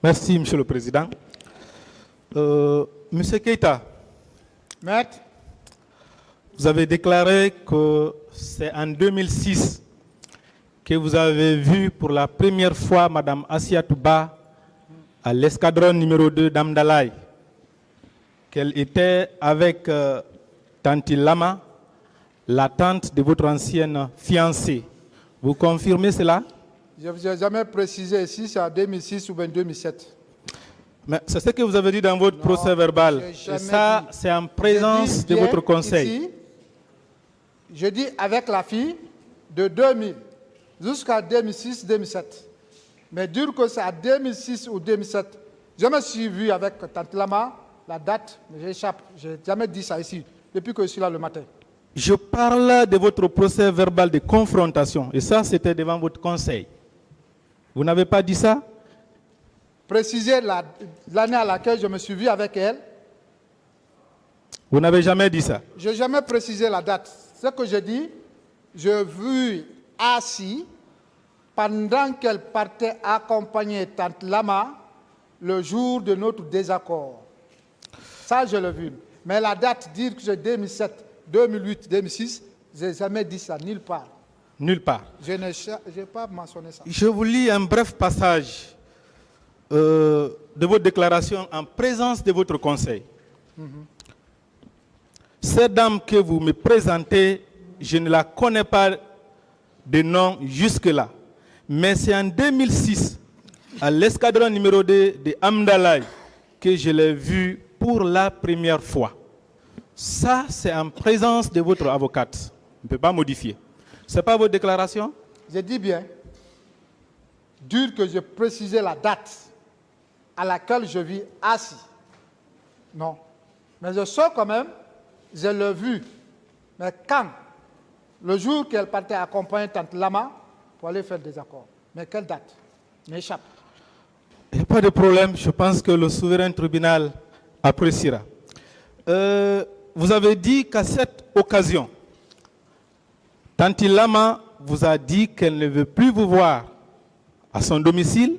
Merci, Monsieur le Président. Monsieur Keïta, Maître, vous avez déclaré que c'est en 2006 que vous avez vu pour la première fois Madame Assiatou Ba à l'escadron numéro 2 d'Amdalaï, qu'elle était avec Tanti Lama, la tante de votre ancienne fiancée. Vous confirmez cela? je ne vous ai jamais précisé ici, c'est en 2006 ou bien 2007. Mais c'est ce que vous avez dit dans votre procès verbal. Et ça, c'est en présence de votre conseil. Ici, je dis avec la fille de 2000 jusqu'à 2006-2007. Mais dire que c'est à 2006 ou 2007, je me suis vu avec Tante Lama, la date, mais j'échappe. Je n'ai jamais dit ça ici, depuis que je suis là le matin. Je parle de votre procès verbal de confrontation. Et ça, c'était devant votre conseil. Vous n'avez pas dit ça? Préciser l'année à laquelle je me suis vu avec elle. Vous n'avez jamais dit ça? Je n'ai jamais précisé la date. Ce que je dis, je vu assis pendant qu'elle partait accompagner Tante Lama le jour de notre désaccord. Ça, je l'ai vu. Mais la date, dire que c'est 2007, 2008, 2006, je n'ai jamais dit ça, nulle part. Nulle part. Je n'ai pas mentionné ça. Je vous lis un bref passage de votre déclaration en présence de votre conseil. Cette dame que vous me présentez, je ne la connais pas de nom jusque-là. Mais c'est en 2006, à l'escadron numéro 2 de Amdalaï, que je l'ai vue pour la première fois. Ça, c'est en présence de votre avocate. On ne peut pas modifier. Ce n'est pas votre déclaration? Je dis bien, dire que je précisais la date à laquelle je vis assis. Non. Mais je sais quand même, je l'ai vu. Mais quand? Le jour qu'elle partait accompagner Tante Lama pour aller faire des accords. Mais quelle date? M'échappe. Il n'y a pas de problème. Je pense que le souverain tribunal appréciera. Vous avez dit qu'à cette occasion, Tante Lama vous a dit qu'elle ne veut plus vous voir à son domicile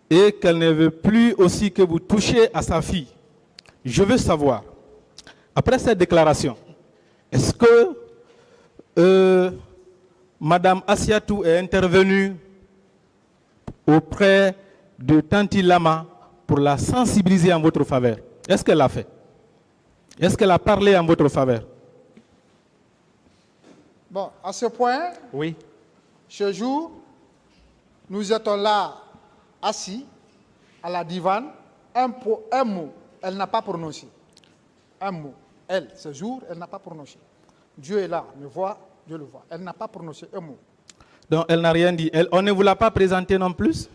et qu'elle ne veut plus aussi que vous touchiez à sa fille. Je veux savoir, après cette déclaration, est-ce que Madame Assiatou est intervenue auprès de Tante Lama pour la sensibiliser en votre faveur? Est-ce qu'elle l'a fait? Est-ce qu'elle a parlé en votre faveur? Bon, à ce point, oui. Ce jour, nous étions là, assis, à la divane, un mot, elle n'a pas prononcé. Un mot. Elle, ce jour, elle n'a pas prononcé. Dieu est là, me voit, Dieu le voit. Elle n'a pas prononcé un mot. Donc, elle n'a rien dit. On ne vous l'a pas présenté non plus?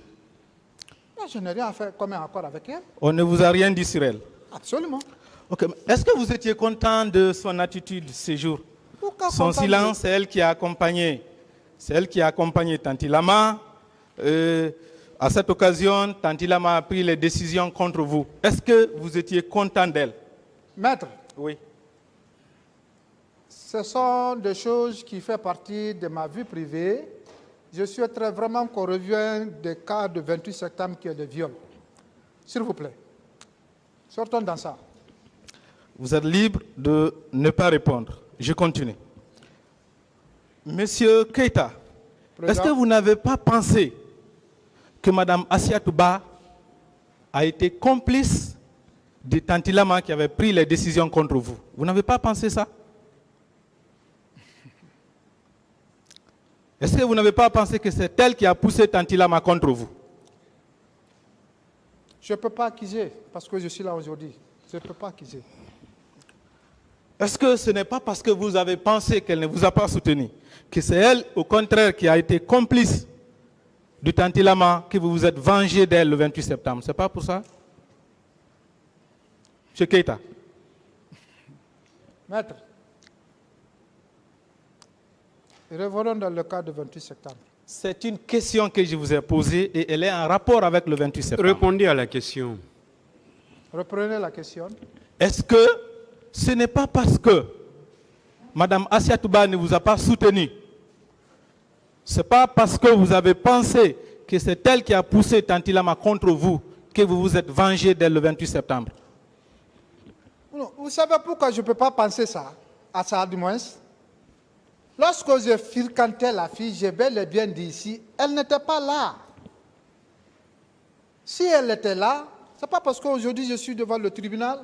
Non, je n'ai rien fait comme un accord avec elle. On ne vous a rien dit sur elle? Absolument. Okay. Est-ce que vous étiez content de son attitude ce jour? Son silence, c'est elle qui a accompagné. C'est elle qui a accompagné Tante Lama. À cette occasion, Tante Lama a pris les décisions contre vous. Est-ce que vous étiez content d'elle? Maître. Oui. Ce sont des choses qui font partie de ma vie privée. Je souhaiterais vraiment qu'on revienne des cas de 28 septembre qui est le viol. S'il vous plaît. Sortons dans ça. Vous êtes libre de ne pas répondre. Je continue. Monsieur Keïta, est-ce que vous n'avez pas pensé que Mme Assiatou Ba a été complice de Tante Lama qui avait pris les décisions contre vous? Vous n'avez pas pensé ça? Est-ce que vous n'avez pas pensé que c'est elle qui a poussé Tante Lama contre vous? Je ne peux pas accuser parce que je suis là aujourd'hui. Je ne peux pas accuser. Est-ce que ce n'est pas parce que vous avez pensé qu'elle ne vous a pas soutenu, que c'est elle, au contraire, qui a été complice de Tante Lama, que vous vous êtes vengé d'elle le 28 septembre? Ce n'est pas pour ça? M. Keïta. Maître, revenons dans le cas du 28 septembre. C'est une question que je vous ai posée et elle est en rapport avec le 28 septembre. Répondez à la question. Reprenez la question. Est-ce que ce n'est pas parce que Mme Assiatou Ba ne vous a pas soutenu, ce n'est pas parce que vous avez pensé que c'est elle qui a poussé Tanti Lama contre vous, que vous vous êtes vengé dès le 28 septembre. Non, vous savez pourquoi je ne peux pas penser ça, à ça du moins? Lorsque j'ai fréquenté la fille, j'ai bel et bien dit ici, elle n'était pas là. Si elle était là, ce n'est pas parce qu'aujourd'hui je suis devant le tribunal,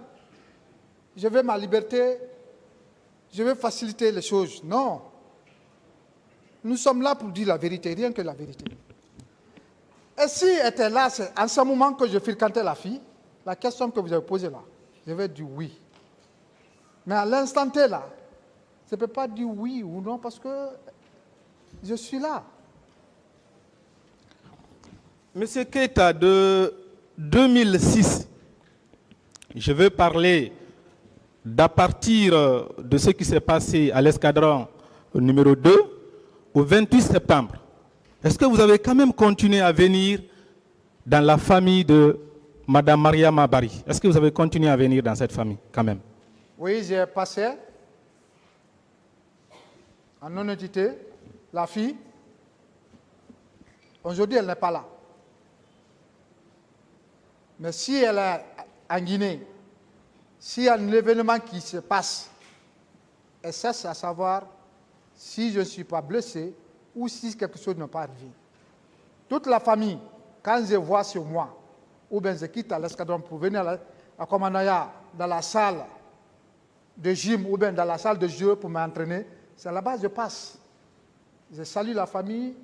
je veux ma liberté, je veux faciliter les choses. Non. Nous sommes là pour dire la vérité, rien que la vérité. Et si elle était là, c'est en ce moment que je fréquentais la fille, la question que vous avez posée là, je vais dire oui. Mais à l'instant T là, je ne peux pas dire oui ou non parce que je suis là. Monsieur Keita, de 2006, je veux parler d'à partir de ce qui s'est passé à l'escadron numéro 2 au 28 septembre. Est-ce que vous avez quand même continué à venir dans la famille de Mme Maria Mabari? Est-ce que vous avez continué à venir dans cette famille quand même? Oui, j'ai passé en honnêteté la fille. Aujourd'hui, elle n'est pas là. Mais si elle est en Guinée, s'il y a un événement qui se passe, elle cesse à savoir si je ne suis pas blessé ou si quelque chose n'est pas arrivé. Toute la famille, quand je vois sur moi, ou bien je quitte à l'escadron pour venir à Commandaya, dans la salle de gym ou bien dans la salle de jeu pour m'entraîner, c'est là-bas que je passe. Je salue la famille,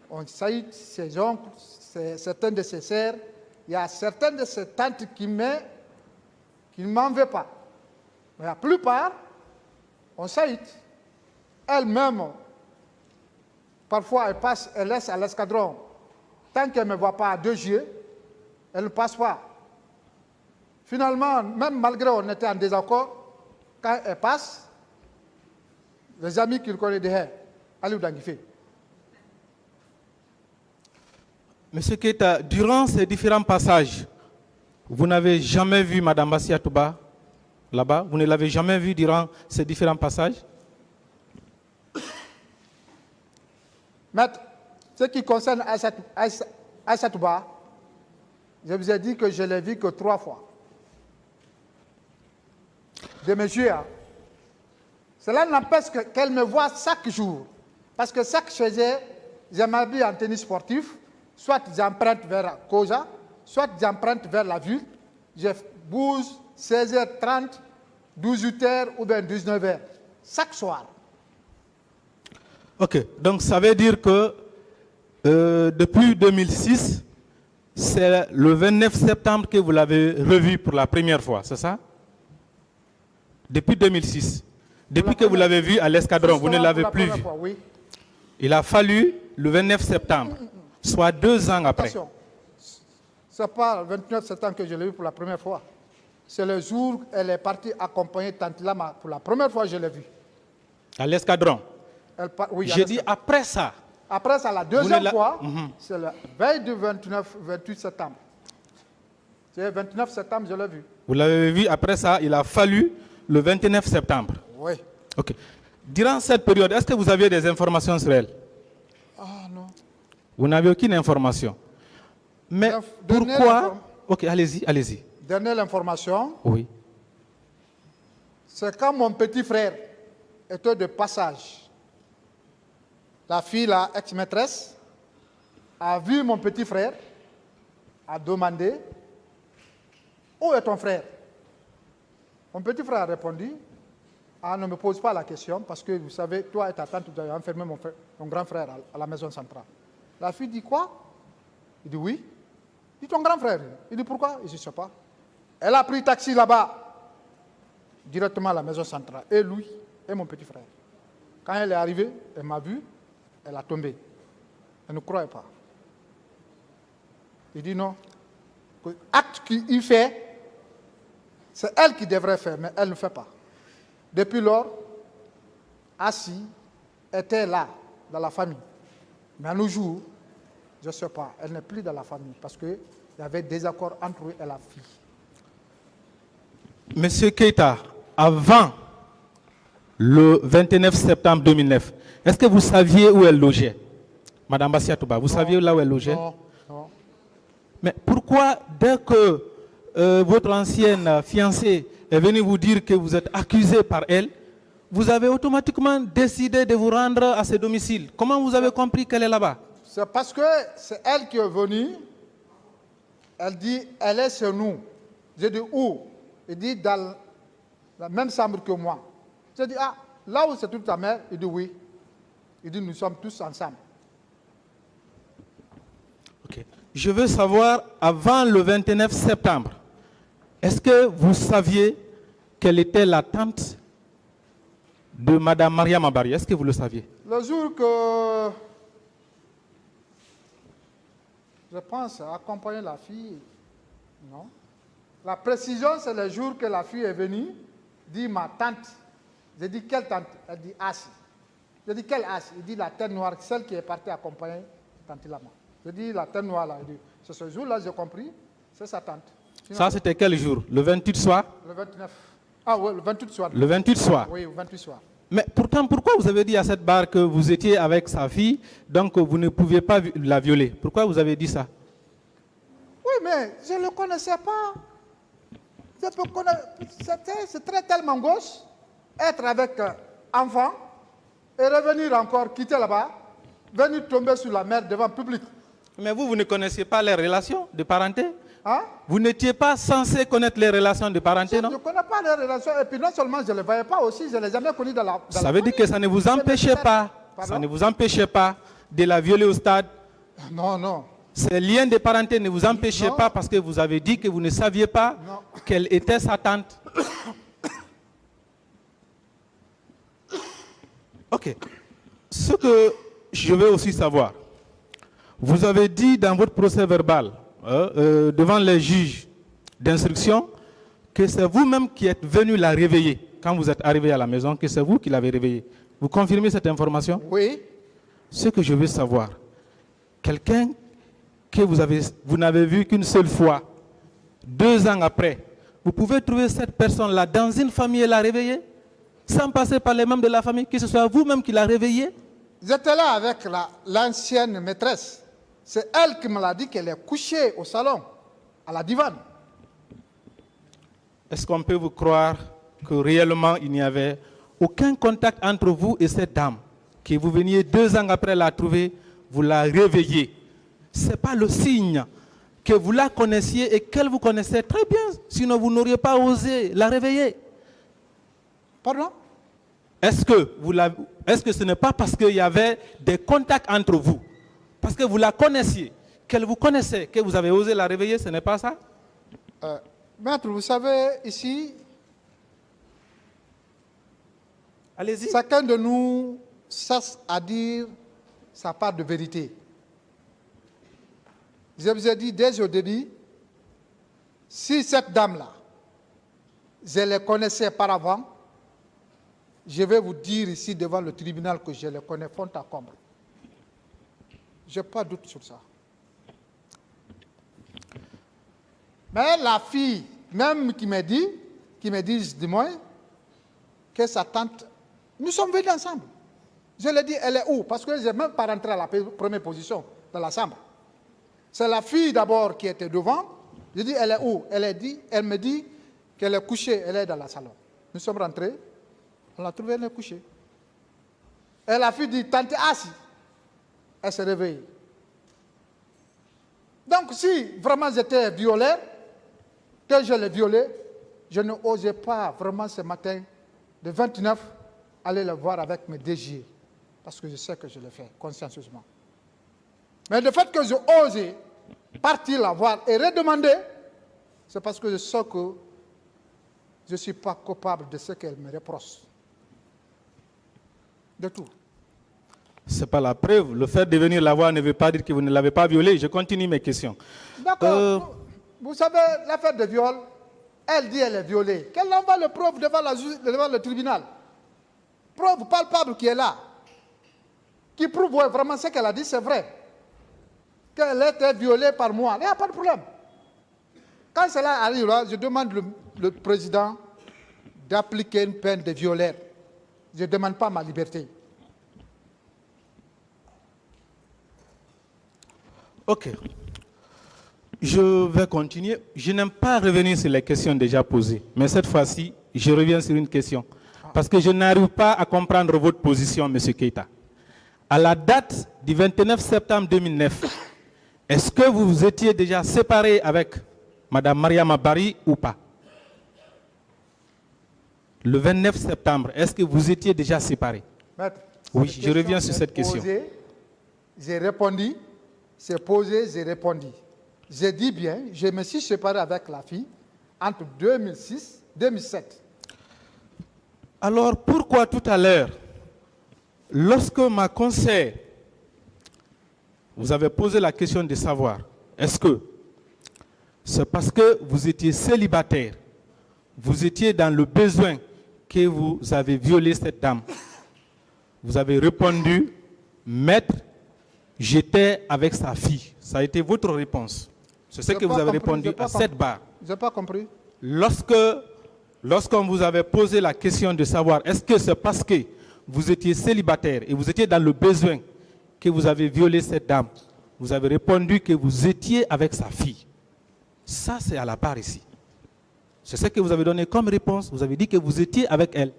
on salue ses oncles, certains de ses sœurs. Il y a certaines de ses tantes qui ne m'en veulent pas. Mais la plupart, on salue. Elle-même, parfois, elle passe, elle laisse à l'escadron. Tant qu'elle ne me voit pas à 2 yeux, elle ne passe pas. Finalement, même malgré on était en désaccord, quand elle passe, les amis qui le connaissent derrière, allez où fait. Monsieur Keita, durant ces différents passages, vous n'avez jamais vu Mme Bassia Touba là-bas? Vous ne l'avez jamais vue durant ces différents passages? Maître, ce qui concerne Aïssa Touba, je vous ai dit que je l'ai vu que 3 fois. De mes yeux. Cela n'empêche qu'elle me voit chaque jour. Parce que chaque chose, je m'habille en tennis sportif, soit j'emprunte vers Cosa, soit j'emprunte vers la ville, je bouge 16h30, 18h ou bien 19h, chaque soir. Ok, donc ça veut dire que depuis 2006, c'est le 29 septembre que vous l'avez revu pour la première fois, c'est ça? Depuis 2006. Depuis que vous l'avez vu à l'escadron, vous ne l'avez plus vu. Fois, oui. Il a fallu le 29 septembre, soit 2 ans après. Attention, ce n'est pas le 29 septembre que je l'ai vu pour la première fois. C'est le jour où elle est partie accompagner Tante Lama. Pour la première fois, je l'ai vue. À l'escadron. Oui, j'ai dit après ça. Après ça, la deuxième fois, c'est la veille du 28 septembre. C'est le 29 septembre, je l'ai vu. Vous l'avez vu après ça, il a fallu le 29 septembre. Oui. Ok. Durant cette période, est-ce que vous aviez des informations sur elle? Ah non. Vous n'avez aucune information. Mais pourquoi? Ok, allez-y, allez-y. Dernière information. Oui. C'est quand mon petit frère était de passage. La fille, la ex-maîtresse, a vu mon petit frère, a demandé « Où est ton frère ?» Mon petit frère a répondu « Ah, ne me pose pas la question parce que vous savez, toi et ta tante, vous avez enfermé mon grand frère à la maison centrale. » La fille dit « Quoi ?» Il dit « Oui. » Il dit « Ton grand frère ?» Il dit « Pourquoi ?» Il dit « Je ne sais pas. » Elle a pris taxi là-bas, directement à la maison centrale, et lui, et mon petit frère. Quand elle est arrivée, elle m'a vu, elle a tombé. Elle ne croyait pas. Il dit non. L'acte qu'il fait, c'est elle qui devrait faire, mais elle ne fait pas. Depuis lors, Assi était là, dans la famille. Mais à nos jours, je ne sais pas, elle n'est plus dans la famille parce qu'il y avait des accords entre eux et la fille. Monsieur Keita, avant le 29 septembre 2009, est-ce que vous saviez où elle logeait? Madame Bassia Touba, vous saviez là où elle logeait? Non. Mais pourquoi, dès que votre ancienne fiancée est venue vous dire que vous êtes accusé par elle, vous avez automatiquement décidé de vous rendre à ce domicile? Comment vous avez compris qu'elle est là-bas? C'est parce que c'est elle qui est venue. Elle dit, elle est chez nous. J'ai dit, où? Il dit, dans la même chambre que moi. J'ai dit, ah, là où c'est toute ta mère? Il dit, oui. Il dit, nous sommes tous ensemble. Ok. Je veux savoir, avant le 29 septembre, est-ce que vous saviez quelle était la tante de Mme Mariam Abari? Est-ce que vous le saviez? Le jour que je pense accompagner la fille, non. La précision, c'est le jour que la fille est venue, dit ma tante. J'ai dit, quelle tante? Elle dit, Assi. J'ai dit, quelle Assi? Il dit, la tête noire, celle qui est partie accompagner tante Lama. J'ai dit, la tête noire là. Il dit, c'est ce jour-là, j'ai compris, c'est sa tante. Sinon, ça, c'était quel jour? Le 28 soir? Le 29. Ah oui, le 28 soir. Le 28 soir? Oui, le 28 soir. Mais pourtant, pourquoi vous avez dit à cette barre que vous étiez avec sa fille, donc vous ne pouviez pas la violer? Pourquoi vous avez dit ça? Oui, mais je ne le connaissais pas. C'est très tellement gauche, être avec enfant et revenir encore, quitter là-bas, venir tomber sur la mer devant le public. Mais vous ne connaissiez pas les relations de parenté? Hein? Vous n'étiez pas censé connaître les relations de parenté, non? Je ne connais pas les relations, et puis non seulement je ne les voyais pas aussi, je ne les ai jamais connues dans la Ça veut dire que ça ne vous empêchait pas, Pardon? ça ne vous empêchait pas de la violer au stade? Non, non. Ces liens de parenté ne vous empêchaient Non. pas parce que vous avez dit que vous ne saviez pas quelle était sa tante? Ok. Ce que je veux aussi savoir, vous avez dit dans votre procès verbal, devant les juges d'instruction, que c'est vous-même qui êtes venu la réveiller quand vous êtes arrivé à la maison, que c'est vous qui l'avez réveillée. Vous confirmez cette information? Oui. Ce que je veux savoir, quelqu'un que vous n'avez vu qu'une seule fois, 2 ans après, vous pouvez trouver cette personne-là dans une famille et la réveiller, sans passer par les membres de la famille, que ce soit vous-même qui la réveillez? J'étais là avec l'ancienne maîtresse. C'est elle qui me l'a dit qu'elle est couchée au salon, à la divane. Est-ce qu'on peut vous croire que réellement il n'y avait aucun contact entre vous et cette dame, que vous veniez 2 ans après la trouver, vous la réveillez? Ce n'est pas le signe que vous la connaissiez et qu'elle vous connaissait très bien, sinon vous n'auriez pas osé la réveiller. Pardon? Est-ce que ce n'est pas parce qu'il y avait des contacts entre vous, parce que vous la connaissiez, qu'elle vous connaissait, que vous avez osé la réveiller? Ce n'est pas ça? Maître, vous savez, ici, Allez-y. chacun de nous cherche à dire sa part de vérité. Je vous ai dit dès au début, si cette dame-là, je la connaissais par avant, je vais vous dire ici devant le tribunal que je la connais fond à comble. Je n'ai pas de doute sur ça. Mais la fille, même qui me dit du moins, que sa tante, nous sommes venus ensemble. Je lui ai dit, elle est où? Parce que je n'ai même pas rentré à la première position dans la chambre. C'est la fille d'abord qui était devant. Je dis, elle est où? Elle me dit qu'elle est couchée, elle est dans le salon. Nous sommes rentrés, on l'a trouvée, elle est couchée. Et la fille dit, tante Assi. Elle s'est réveillée. Donc si vraiment j'étais violé, que je l'ai violée, je n'osais pas vraiment ce matin, de 29, aller le voir avec mes désirs. Parce que je sais que je l'ai fait consciencieusement. Mais le fait que je osé partir la voir et redemander, c'est parce que je sais que je ne suis pas coupable de ce qu'elle me reproche. De tout. Ce n'est pas la preuve. Le fait de venir la voir ne veut pas dire que vous ne l'avez pas violée. Je continue mes questions. D'accord. Vous savez, l'affaire de viol, elle dit qu'elle est violée. Qu'elle envoie le preuve devant le tribunal. Preuve palpable qui est là. Qui prouve vraiment ce qu'elle a dit, c'est vrai. Qu'elle était violée par moi. Il n'y a pas de problème. Quand cela arrive là, je demande le président d'appliquer une peine de violeur. Je ne demande pas ma liberté. Ok. Je vais continuer. Je n'aime pas revenir sur les questions déjà posées. Mais cette fois-ci, je reviens sur une question. Parce que je n'arrive pas à comprendre votre position, M. Keïta. À la date du 29 septembre 2009, est-ce que vous vous étiez déjà séparé avec Mme Mariama Bari ou pas? Le 29 septembre, est-ce que vous étiez déjà séparé? Maître, Oui, je reviens sur cette question. J'ai répondu, c'est posé, j'ai répondu. J'ai dit bien, je me suis séparé avec la fille entre 2006 et 2007. Alors pourquoi tout à l'heure, lorsque ma conseillère, vous avez posé la question de savoir, est-ce que c'est parce que vous étiez célibataire, vous étiez dans le besoin que vous avez violé cette dame? Vous avez répondu, maître, j'étais avec sa fille. Ça a été votre réponse. C'est ce que vous avez répondu à cette barre. Je n'ai pas compris. Lorsqu'on vous avait posé la question de savoir, est-ce que c'est parce que vous étiez célibataire et vous étiez dans le besoin que vous avez violé cette dame, vous avez répondu que vous étiez avec sa fille. Ça, c'est à la barre ici. C'est ce que vous avez donné comme réponse. Vous avez dit que vous étiez avec elle.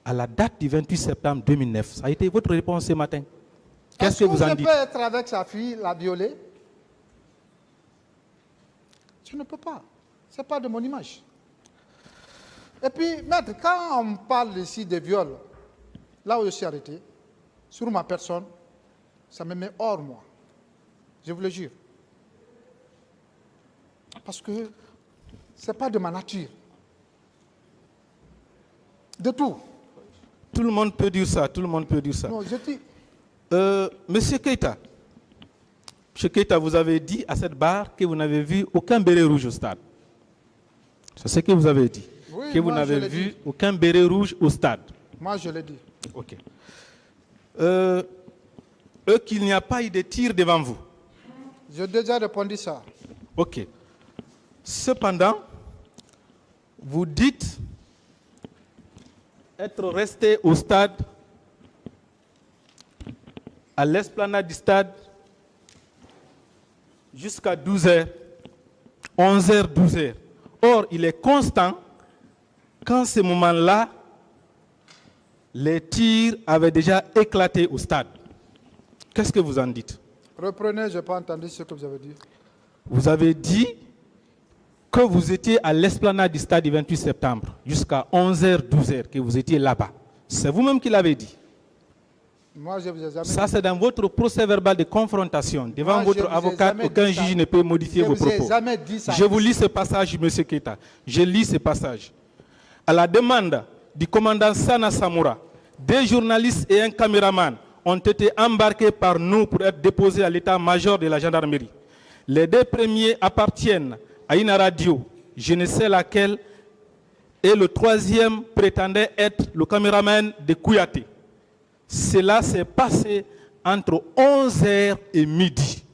À la date du 28 septembre 2009, ça a été votre réponse ce matin. Qu'est-ce que vous en dites? Je peux être avec sa fille, la violer? Je ne peux pas. Ce n'est pas de mon image. Et puis, maître, quand on parle ici de viol, là où je suis arrêté, sur ma personne, ça me met hors moi. Je vous le jure. Parce que ce n'est pas de ma nature. De tout. Tout le monde peut dire ça, tout le monde peut dire ça. Non, je dis... Monsieur Keïta, vous avez dit à cette barre que vous n'avez vu aucun béret rouge au stade. C'est ce que vous avez dit. Oui, que vous n'avez vu aucun béret rouge au stade. Moi, je l'ai dit. Ok. Qu'il n'y a pas eu de tir devant vous. J'ai déjà répondu ça. Ok. Cependant, vous dites être resté au stade, à l'esplanade du stade, jusqu'à 12h, 11h, 12h. Or, il est constant qu'en ce moment-là, les tirs avaient déjà éclaté au stade. Qu'est-ce que vous en dites? Reprenez, je n'ai pas entendu ce que vous avez dit. Vous avez dit que vous étiez à l'esplanade du stade du 28 septembre, jusqu'à 11h, 12h, que vous étiez là-bas. C'est vous-même qui l'avez dit. Moi, je vous ai jamais Ça, dit. c'est dans votre procès verbal de confrontation. Devant Moi, votre je vous ai avocat, jamais aucun dit ça. juge ne peut modifier Je vos vous ai propos. jamais dit ça. Je vous lis ce passage, M. Keïta. Je lis ce passage. À la demande du commandant Sana Samoura, des journalistes et un caméraman ont été embarqués par nous pour être déposés à l'état-major de la gendarmerie. Les deux premiers appartiennent à une radio, je ne sais laquelle, et le troisième prétendait être le caméraman de Kouyaté. Cela s'est passé entre 11h et midi.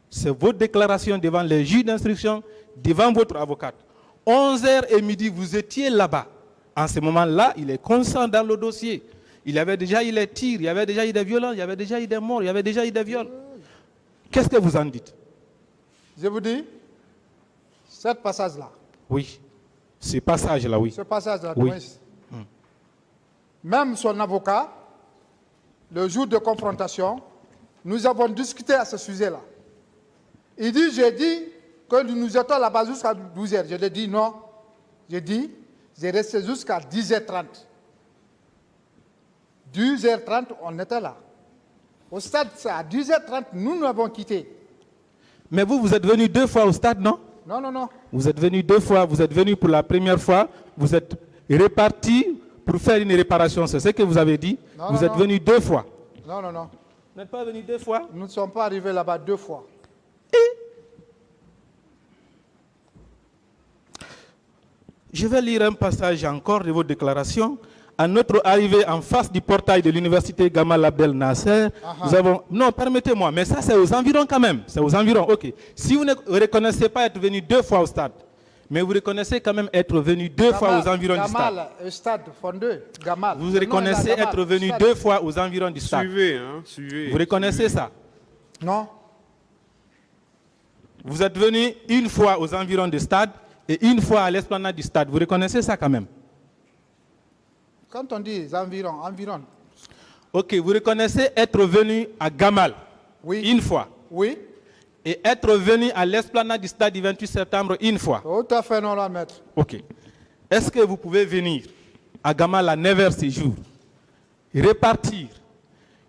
C'est votre déclaration devant les juges d'instruction, devant votre avocate. 11h et midi, vous étiez là-bas. En ce moment-là, il est constant dans le dossier. Il y avait déjà eu les tirs, il y avait déjà eu des violences, il y avait déjà eu des morts, il y avait déjà eu des viols. Qu'est-ce que vous en dites? Je vous dis, ce passage-là. Oui. Ce passage-là, oui. Ce passage-là, Oui. Même son avocat, le jour de confrontation, nous avons discuté à ce sujet-là. Il dit, j'ai dit que nous étions là-bas jusqu'à 12h. Je lui ai dit non. J'ai dit, j'ai resté jusqu'à 10h30. 10h30, on était là. Au stade, c'est à 10h30, nous avons quitté. Mais vous êtes venu 2 fois au stade, non? Non, non, non. Vous êtes venu 2 fois, vous êtes venu pour la première fois, vous êtes reparti pour faire une réparation, c'est ce que vous avez dit. Non, vous non, êtes non. venu 2 fois. Non, non, non. Vous n'êtes pas venu 2 fois? Nous ne sommes pas arrivés là-bas 2 fois. Je vais lire un passage encore de votre déclaration. À notre arrivée en face du portail de l'université Gamal Abdel Nasser, nous avons... Non, permettez-moi, mais ça c'est aux environs quand même. C'est aux environs, ok. Si vous ne reconnaissez pas être venu 2 fois au stade, mais vous reconnaissez quand même être venu 2 fois aux environs du stade. Gamal, stade fondé, Gamal. Vous reconnaissez être venu 2 fois aux environs du stade. Suivez, hein, suivez. Vous reconnaissez ça? Non. Vous êtes venu une fois aux environs du stade et une fois à l'esplanade du stade. Vous reconnaissez ça quand même? Quand on dit environ. Ok, vous reconnaissez être venu à Gamal Oui. une fois Oui, et être venu à l'esplanade du stade du 28 septembre une fois. tout à fait normal, maître. Ok. Est-ce que vous pouvez venir à Gamal à 9h ce jour, repartir,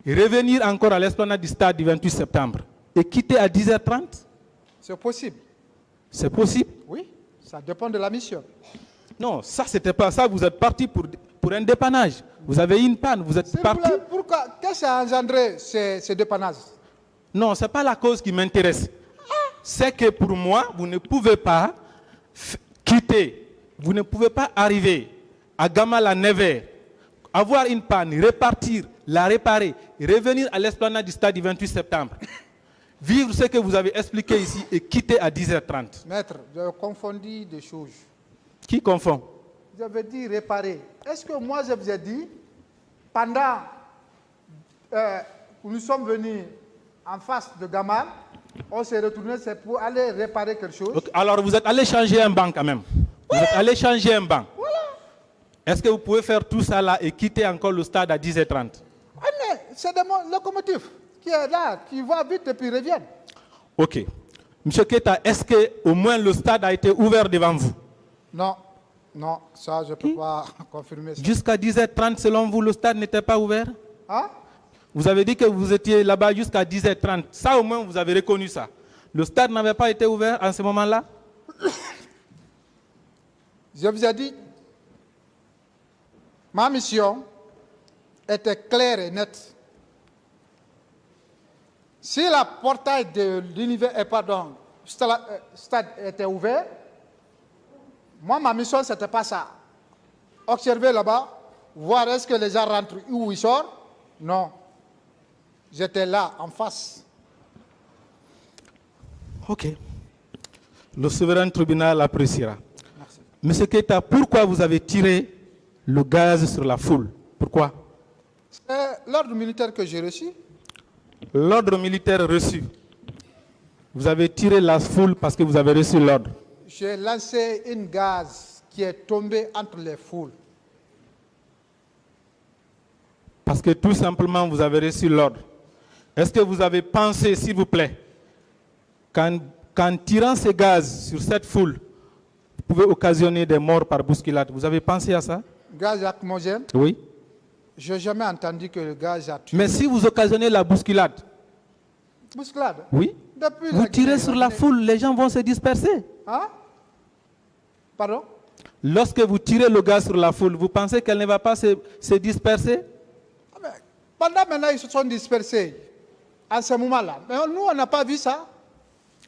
revenir encore à l'esplanade du stade du 28 septembre et quitter à 10h30? C'est possible. C'est possible? Oui, ça dépend de la mission. Non, ça, c'était pas ça. Vous êtes parti pour un dépannage. Vous avez eu une panne, vous êtes S'il vous parti. plaît, pourquoi? Qu'est-ce qui a engendré ces dépannages? Non, ce n'est pas la cause qui m'intéresse. C'est que pour moi, vous ne pouvez pas quitter, vous ne pouvez pas arriver à Gamal à 9h, avoir une panne, repartir, la réparer, revenir à l'esplanade du stade du 28 septembre, vivre ce que vous avez expliqué ici et quitter à 10h30. Maître, j'ai confondu des choses. Qui confond? J'avais dit réparer. Est-ce que moi, je vous ai dit, pendant que nous sommes venus en face de Gamal, on s'est retourné, c'est pour aller réparer quelque chose. Okay. Alors vous êtes allé changer un banc quand même. Vous êtes allé changer un banc. Voilà. Est-ce que vous pouvez faire tout ça là et quitter encore le stade à 10h30? Ah, mais c'est des locomotives qui est là, qui va vite et puis reviennent. Ok. Monsieur Keita, est-ce qu'au moins le stade a été ouvert devant vous? Non, non, ça je ne peux pas confirmer ça. Jusqu'à 10h30, selon vous, le stade n'était pas ouvert? Hein? Vous avez dit que vous étiez là-bas jusqu'à 10h30. Ça, au moins, vous avez reconnu ça. Le stade n'avait pas été ouvert en ce moment-là? Je vous ai dit, ma mission était claire et nette. Si la portail de l'univers, stade était ouvert, moi, ma mission, ce n'était pas ça. Observer là-bas, voir est-ce que les gens rentrent ou ils sortent. Non. J'étais là, en face. Ok. Le souverain tribunal appréciera. Merci. Monsieur Keita, pourquoi vous avez tiré le gaz sur la foule? Pourquoi? C'est l'ordre militaire que j'ai reçu. L'ordre militaire reçu. Vous avez tiré la foule parce que vous avez reçu l'ordre. J'ai lancé une gaz qui est tombée entre les foules. Parce que tout simplement, vous avez reçu l'ordre. Est-ce que vous avez pensé, s'il vous plaît, qu'en tirant ces gaz sur cette foule, vous pouvez occasionner des morts par bousculade? Vous avez pensé à ça? Gaz lacrymogène. Oui. Je n'ai jamais entendu que le gaz a tué. Mais si vous occasionnez la bousculade, Bousculade. oui, Depuis vous la tirez Guinée, sur la foule, les gens vont se disperser. Hein? Pardon? Lorsque vous tirez le gaz sur la foule, vous pensez qu'elle ne va pas se disperser? Ah ben, pendant maintenant, ils se sont dispersés. À ce moment-là. Mais nous, on n'a pas vu ça.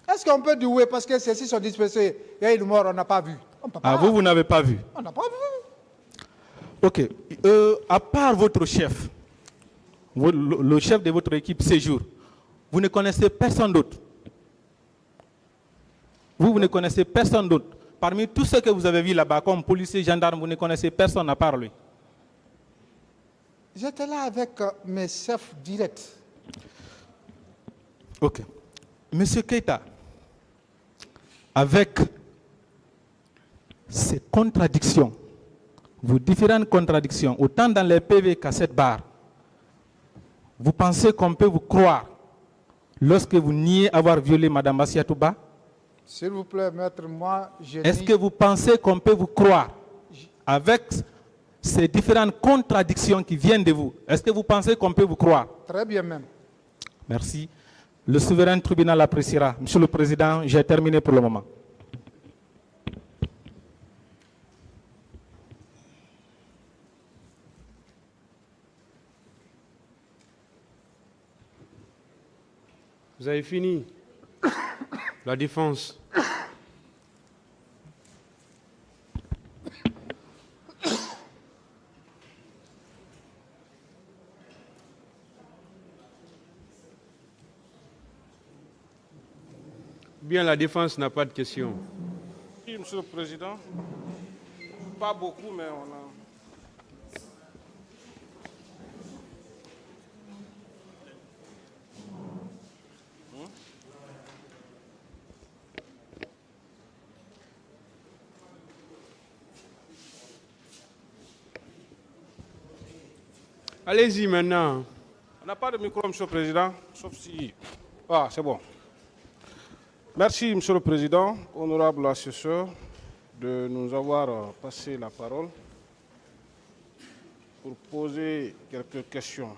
Est-ce qu'on peut dire oui, parce que ceux-ci sont dispersés, il y a une mort, on n'a pas vu? On peut pas. Ah, vous n'avez pas vu? On n'a pas vu. Ok. À part votre chef, le chef de votre équipe séjour, vous ne connaissez personne d'autre? Vous ne connaissez personne d'autre? Parmi tous ceux que vous avez vus là-bas, comme policiers, gendarmes, vous ne connaissez personne à part lui? J'étais là avec mes chefs directs. Ok. Monsieur Keita, avec ces contradictions, vos différentes contradictions, autant dans les PV qu'à cette barre, vous pensez qu'on peut vous croire lorsque vous niez avoir violé Mme Assiatouba? S'il vous plaît, maître, moi, je Est-ce que vous pensez qu'on peut vous croire avec ces différentes contradictions qui viennent de vous? Est-ce que vous pensez qu'on peut vous croire? Très bien même. Merci. Le souverain tribunal appréciera. Monsieur le Président, j'ai terminé pour le moment. Vous avez fini. La défense. Bien, la défense n'a pas de questions. Oui, Monsieur le Président. Pas beaucoup, mais on a... Allez-y maintenant. On n'a pas de micro, Monsieur le Président, sauf si... Ah, c'est bon. Merci, Monsieur le Président, honorable assesseur, de nous avoir passé la parole pour poser quelques questions.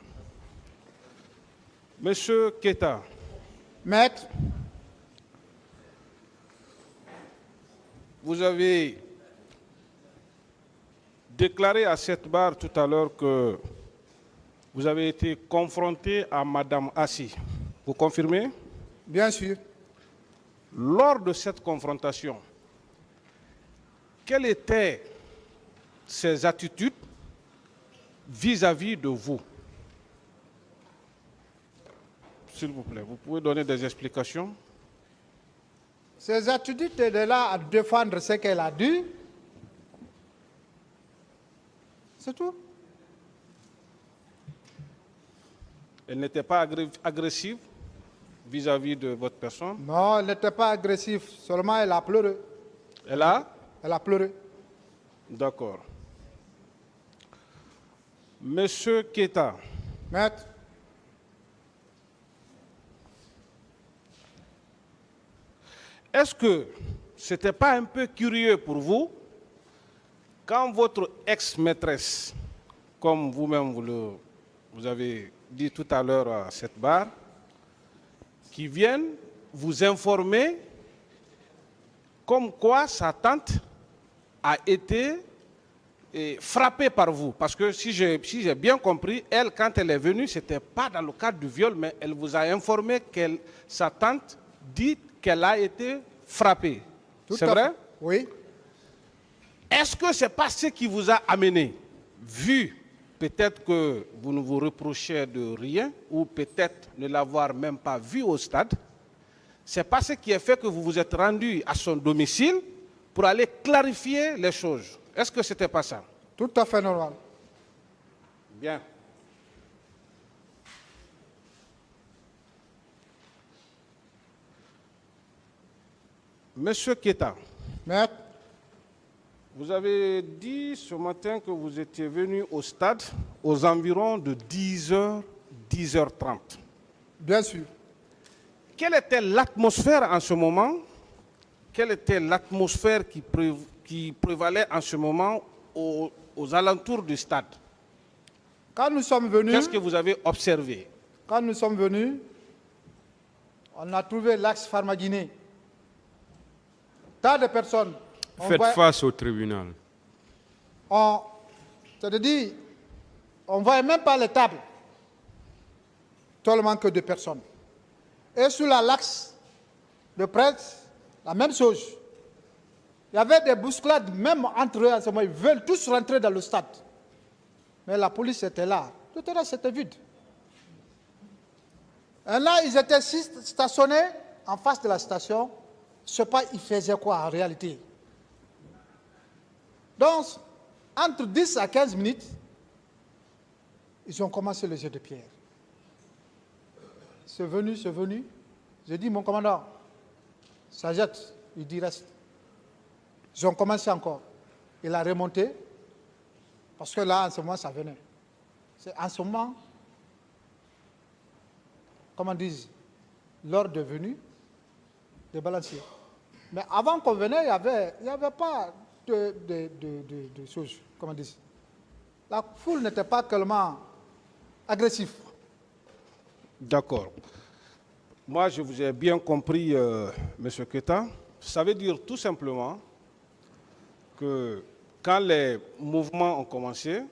Monsieur Keita, Maître, vous avez déclaré à cette barre tout à l'heure que vous avez été confronté à Madame Assi. Vous confirmez? bien sûr. Lors de cette confrontation, quelles étaient ses attitudes vis-à-vis de vous? S'il vous plaît, vous pouvez donner des explications? Ses attitudes étaient là à défendre ce qu'elle a dit. C'est tout. Elle n'était pas agressive vis-à-vis de votre personne? Non, elle n'était pas agressive, seulement elle a pleuré. Elle a? Elle a pleuré. D'accord. Monsieur Keita, Maître, est-ce que ce n'était pas un peu curieux pour vous quand votre ex-maîtresse, comme vous-même vous avez dit tout à l'heure à cette barre, qui viennent vous informer comme quoi sa tante a été frappée par vous? Parce que si j'ai bien compris, elle, quand elle est venue, ce n'était pas dans le cadre du viol, mais elle vous a informé que sa tante dit qu'elle a été frappée. C'est vrai? Oui. Est-ce que ce n'est pas ce qui vous a amené, vu peut-être que vous ne vous reprochez de rien, ou peut-être ne l'avoir même pas vu au stade, c'est pas ce qui a fait que vous vous êtes rendu à son domicile pour aller clarifier les choses? Est-ce que ce n'était pas ça? Tout à fait normal. Bien. Monsieur Keita, Maître, vous avez dit ce matin que vous étiez venu au stade aux environs de 10h, 10h30. bien sûr. Quelle était l'atmosphère en ce moment? Quelle était l'atmosphère qui prévalait en ce moment aux alentours du stade? Quand nous sommes venus, Qu'est-ce que vous avez observé? quand nous sommes venus, on a trouvé l'axe Pharmaguinée. Tant de personnes. Faites face au tribunal. C'est-à-dire, on ne voyait même pas les tables, tellement que de personnes. Et sur l'axe de presse, la même chose. Il y avait des bousculades, même entre eux en ce moment, ils veulent tous rentrer dans le stade. Mais la police était là. Tout le reste, c'était vide. Et là, ils étaient stationnés en face de la station. Je ne sais pas, ils faisaient quoi en réalité. Donc, entre 10 à 15 minutes, ils ont commencé le jeu de pierre. C'est venu. J'ai dit, mon commandant, ça jette. Il dit, reste. Ils ont commencé encore. Il a remonté, parce que là, en ce moment, ça venait. C'est en ce moment, comment disent, l'ordre de venue de balancier. Mais avant qu'on venait, il n'y avait pas de choses, comment dire. La foule n'était pas tellement agressive. D'accord. Moi, je vous ai bien compris, Monsieur Keita. Ça veut dire tout simplement que quand les mouvements ont commencé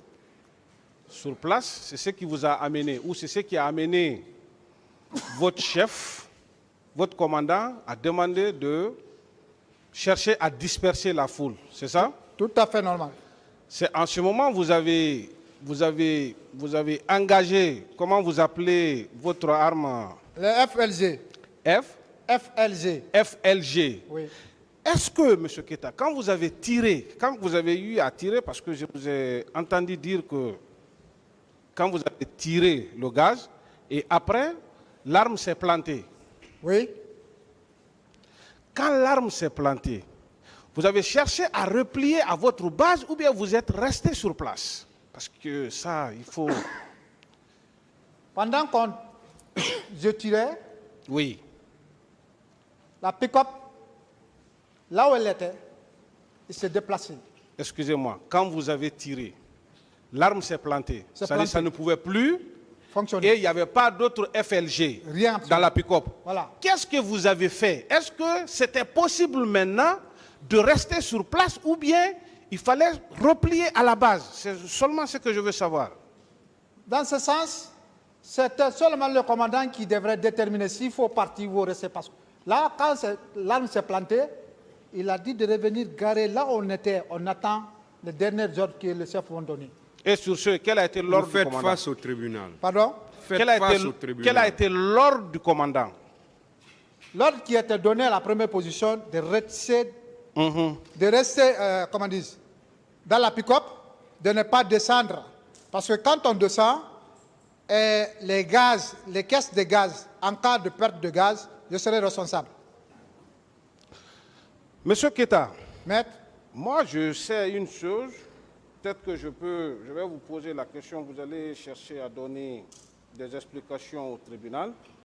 sur place, c'est ce qui vous a amené, ou c'est ce qui a amené votre chef, votre commandant, à demander de chercher à disperser la foule. C'est ça? Tout à fait normal. C'est en ce moment vous avez engagé, comment vous appelez votre arme? Le FLG. FLG. FLG. Oui. Est-ce que, M. Keita, quand vous avez tiré, quand vous avez eu à tirer, parce que je vous ai entendu dire que quand vous avez tiré le gaz, et après, l'arme s'est plantée. Oui. Quand l'arme s'est plantée, vous avez cherché à replier à votre base ou bien vous êtes resté sur place? Parce que ça, il faut Pendant qu'on je tirais, Oui. la pick-up, là où elle était, il s'est déplacé. Excusez-moi, quand vous avez tiré, l'arme s'est plantée. C'est C'est-à-dire que ça ne pouvait plus Fonctionner. et il n'y avait pas d'autre FLG Rien. dans la pick-up. Voilà. Qu'est-ce que vous avez fait? Est-ce que c'était possible maintenant de rester sur place ou bien il fallait replier à la base? C'est seulement ce que je veux savoir. Dans ce sens, c'était seulement le commandant qui devrait déterminer s'il faut partir ou rester. Parce que là, quand l'arme s'est plantée, il a dit de revenir garer là où on était. On attend les derniers ordres que le chef va donner. Et sur ce, quel a été Vous l'ordre du faites commandant? face au tribunal. Pardon? Faites Quel a face été- au tribunal. quel a été l'ordre du commandant? L'ordre qui était donné à la première position de rester, comment dire, dans la pick-up, de ne pas descendre. Parce que quand on descend, les gaz, les caisses de gaz, en cas de perte de gaz, je serai responsable. Monsieur Keta, Maître, moi je sais une chose, peut-être que je vais vous poser la question, vous allez chercher à donner des explications au tribunal.